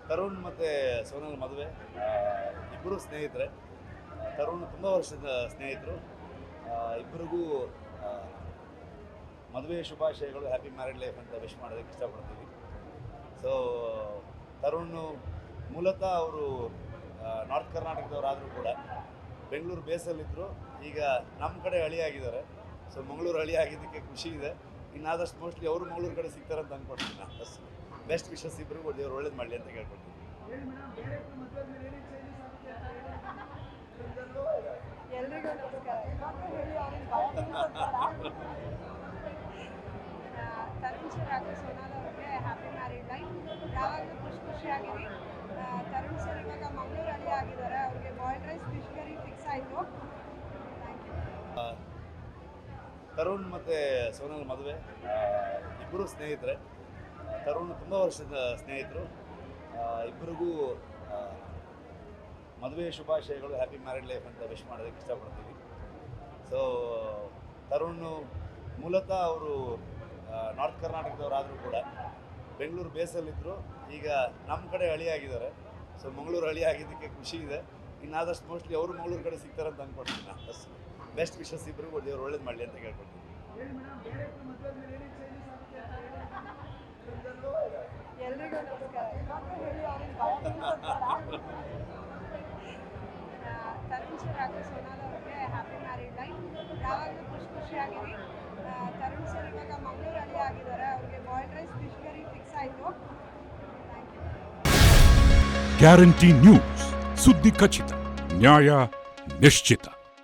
ತರುಣ್ ಮತ್ತು ಸೋನಲ್ ಮದುವೆ ಇಬ್ಬರು ಸ್ನೇಹಿತರೆ. ತರುಣ್ ತುಂಬ ವರ್ಷದ ಸ್ನೇಹಿತರು. ಇಬ್ಬರಿಗೂ ಮದುವೆ ಶುಭಾಶಯಗಳು, ಹ್ಯಾಪಿ ಮ್ಯಾರಿಡ್ ಲೈಫ್ ಅಂತ ವಿಶ್ ಮಾಡೋದಕ್ಕೆ ಇಷ್ಟಪಡ್ತೀವಿ. ಸೊ ತರುಣ್ ಮೂಲತಃ ಅವರು ನಾರ್ತ್ ಕರ್ನಾಟಕದವರಾದರೂ ಕೂಡ ಬೆಂಗಳೂರು ಬೇಸಲ್ಲಿದ್ದರು. ಈಗ ನಮ್ಮ ಕಡೆ ಹಳಿಯಾಗಿದ್ದಾರೆ. ಸೊ ಮಂಗಳೂರು ಹಳಿ ಆಗಿದ್ದಕ್ಕೆ ಖುಷಿ ಇದೆ. ಇನ್ನಾದಷ್ಟು ಮೋಸ್ಟ್ಲಿ ಅವರು ಮಂಗಳೂರು ಕಡೆ ಸಿಗ್ತಾರೆ ಅಂತ ಅಂದ್ಕೊಡ್ತೀನಿ. ನಾನು ಬೆಸ್ಟ್ ವಿಶಸ್ ಇಬ್ಬರಿಗೂ ದೇವ್ರು ಒಳ್ಳೇದು ಮಾಡಲಿ ಅಂತ ಕೇಳ್ಕೊಡ್ತೀನಿ. ಎಲ್ರಿಗೂ ನಮಸ್ಕಾರ. ತರುಣ್ ಸರ್ ಹಾಗೂ ಸೋನಾಲ್ ಅವರಿಗೆ ಹ್ಯಾಪಿ ಮ್ಯಾರಿಡ್ ಲೈಫ್. ಯಾವಾಗಲೂ ಖುಷಿಯಾಗಿರಿ. ತರುಣ್ ಸರ್ ಇವಾಗ ಮಂಗಳೂರು ಹಳ್ಳಿ ಆಗಿದ್ದಾರೆ. ಅವ್ರಿಗೆ boiled rice fish curry fix ಆಯಿತು. Thank you. ತರುಣ್ ಮತ್ತು ಸೋನಲ್ ಮದುವೆ ಇಬ್ಬರು ಸ್ನೇಹಿತರೆ. ತರುಣ್ ತುಂಬ ವರ್ಷದ ಸ್ನೇಹಿತರು. ಇಬ್ಬರಿಗೂ ಮದುವೆ ಶುಭಾಶಯಗಳು, ಹ್ಯಾಪಿ ಮ್ಯಾರಿಡ್ ಲೈಫ್ ಅಂತ ವಿಶ್ ಮಾಡೋದಕ್ಕೆ ಇಷ್ಟಪಡ್ತೀವಿ. ಸೊ ತರುಣ್ ಮೂಲತಃ ಅವರು ನಾರ್ತ್ ಕರ್ನಾಟಕದವರಾದರೂ ಕೂಡ ಬೆಂಗಳೂರು ಬೇಸಲ್ಲಿದ್ದರು. ಈಗ ನಮ್ಮ ಕಡೆ ಹಳಿಯಾಗಿದ್ದಾರೆ. ಸೊ ಮಂಗಳೂರು ಹಳಿ ಆಗಿದ್ದಕ್ಕೆ ಖುಷಿ ಇದೆ. ಇನ್ನಾದಷ್ಟು ಮೋಸ್ಟ್ಲಿ ಅವರು ಮಂಗಳೂರು ಕಡೆ ಸಿಗ್ತಾರೆ ಅಂತ ಅಂದ್ಕೊಡ್ತೀನಿ. ನಾನು ಬೆಸ್ಟ್ ವಿಶಸ್ ಇಬ್ಬರಿಗೂ ದೇವ್ರು ಒಳ್ಳೇದು ಮಾಡಲಿ ಅಂತ ಕೇಳ್ಕೊಡ್ತೀನಿ. ಎಲ್ರಿಗೂ ನಮಸ್ಕಾರ. ತರುಣ್ ಸರ್ ಹಾಗೂ ಸೋನಾಲ್ ಅವರಿಗೆ ಹ್ಯಾಪಿ ಮ್ಯಾರಿಡ್ ಲೈಫ್. ಯಾವಾಗಲೂ ಖುಷಿಯಾಗಿರಿ. ತರುಣ್ ಸರ್ ಇವಾಗ ಮಂಗಳೂರು ಹಳ್ಳಿ ಆಗಿದ್ದಾರೆ. ಅವ್ರಿಗೆ boiled rice fish curry fix ಆಯಿತು. Thank you. ಗ್ಯಾರಂಟಿ ನ್ಯೂಸ್, ಸುದ್ದಿ ಖಚಿತ, ನ್ಯಾಯ ನಿಶ್ಚಿತ.